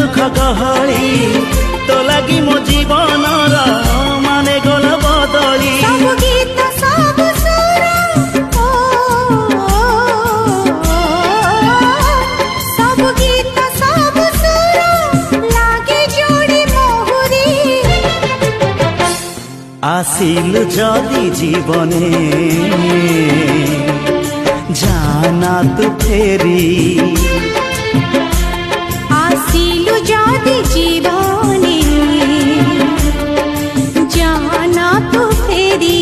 दुख गहली तो लगी मो जीवन माने गल बदली सब गीत सब सुर सब गीत सब सुर लागे जोड़ी मोहरी आसिलु जदि जीवने जाना तू फेरी आसिलु जदि जीवने जाना तू फेरी।